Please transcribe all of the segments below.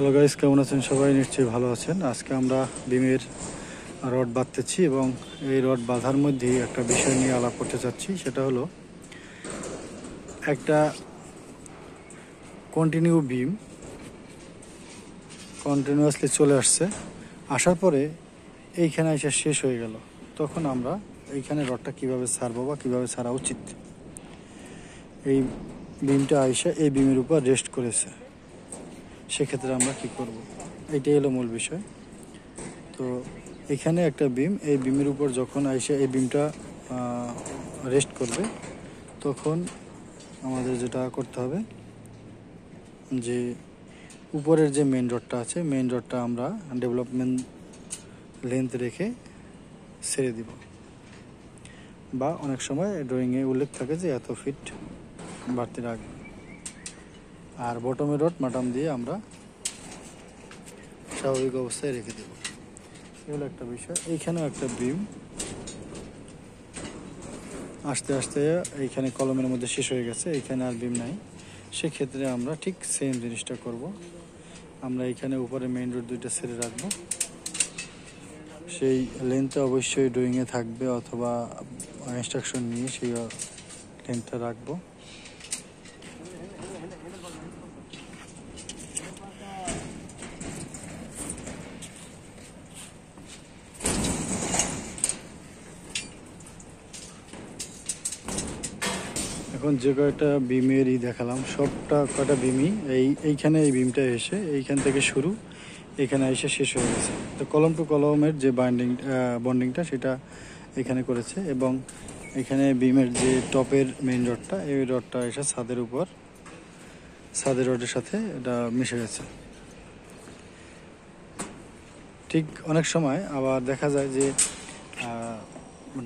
Hello guys, কেমন আছেন সবাই? নিশ্চয়ই ভালো আছেন। আজকে আমরা বিমের রড বাঁধতেছি এবং এই রড বাঁধার মধ্যেই একটা বিষয় নিয়ে আলাপ করতে চাচ্ছি। সেটা হলো একটা বিম কন্টিনিউয়াসলি চলে আসছে, আসার পরে এইখানে এসে শেষ হয়ে গেল। তখন আমরা এইখানে রডটা কিভাবে ছাড়বো বা কিভাবে ছাড়া উচিত। এই বিমটা আইসা এই বিমের উপর রেস্ট করেছে, সেক্ষেত্রে আমরা কি করব, এইটাই হলো মূল বিষয়। তো এখানে একটা বিম, এই বিমের উপর যখন আইসা এই বিমটা রেস্ট করবে, তখন আমাদের যেটা করতে হবে যে উপরের যে মেন রডটা আছে, মেন রডটা আমরা ডেভেলপমেন্ট লেন্থ রেখে ছেড়ে দিব, বা অনেক সময় ড্রয়িংয়ে উল্লেখ থাকে যে এত ফিট বাড়তি রাখবে। আর বটমের রড মাটাম দিয়ে আমরা স্বাভাবিক অবস্থায় রেখে দেব। এগুলো একটা বিষয়। এইখানেও একটা বিম আস্তে আস্তে এইখানে কলমের মধ্যে শেষ হয়ে গেছে, এইখানে আর বিম নাই। সেক্ষেত্রে আমরা ঠিক সেম জিনিসটা করব। আমরা এইখানে উপরে মেইন রোড দুইটা ছেড়ে রাখবো। সেই লেন্থটা অবশ্যই ড্রয়িংয়ে থাকবে, অথবা ইনস্ট্রাকশন নিয়ে সেই লেন্থটা রাখবো। এখন যে কয়টা বিমেরই দেখালাম, সবটা কয়টা বিমই এইখানে এই বিমটা এসে এইখান থেকে শুরু, এখানে এসে শেষ হয়ে গেছে। তো কলম টু কলমের যে বন্ডিংটা সেটা এখানে করেছে, এবং এখানে বিমের যে টপের মেইন রডটা, এই রডটা এসে ছাদের রডের সাথে এটা মিশে গেছে। ঠিক অনেক সময় আবার দেখা যায় যে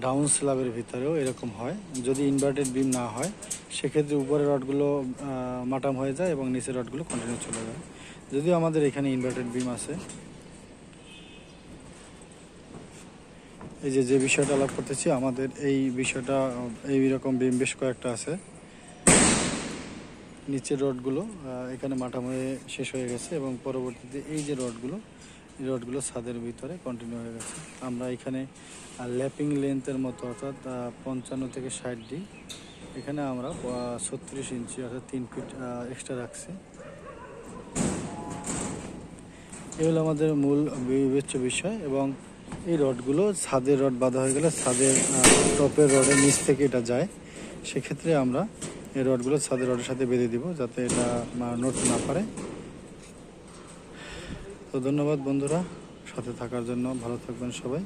ডাউন স্ল্যাবের ভিতরেও এরকম হয়। যদি ইনভার্টেড বিম না হয়, সেক্ষেত্রে উপরের রডগুলো মাটাম হয়ে যায় এবং নিচের রডগুলো কন্টিনিউ চলে যায়। যদিও আমাদের এখানে ইনভার্টেড বিম আছে। এই যে বিষয়টা আলাপ করতেছি, আমাদের এই বিষয়টা, এইরকম বিম বেশ কয়েকটা আছে। নিচের রডগুলো এখানে মাটাম হয়ে শেষ হয়ে গেছে, এবং পরবর্তীতে এই যে রডগুলো ছাদের ভিতরে কন্টিনিউ হয়ে গেছে। আমরা এখানে ল্যাপিং লেন্থের মতো, অর্থাৎ 55 থেকে 60 ডি, এখানে আমরা 36 ইঞ্চি অর্থাৎ 3 ফিট এক্সট্রা রাখছি। এগুলো আমাদের মূল বিবেচ্য বিষয়। এবং এই রডগুলো ছাদের রড বাঁধা হয়ে গেলে ছাদের টপের রডের নিচ থেকে এটা যায়, সেক্ষেত্রে আমরা এই রডগুলো ছাদের রডের সাথে বেঁধে দিব, যাতে এটা নড়তে না পারে। তো ধন্যবাদ বন্ধুরা সাথে থাকার জন্য। ভালো থাকবেন সবাই।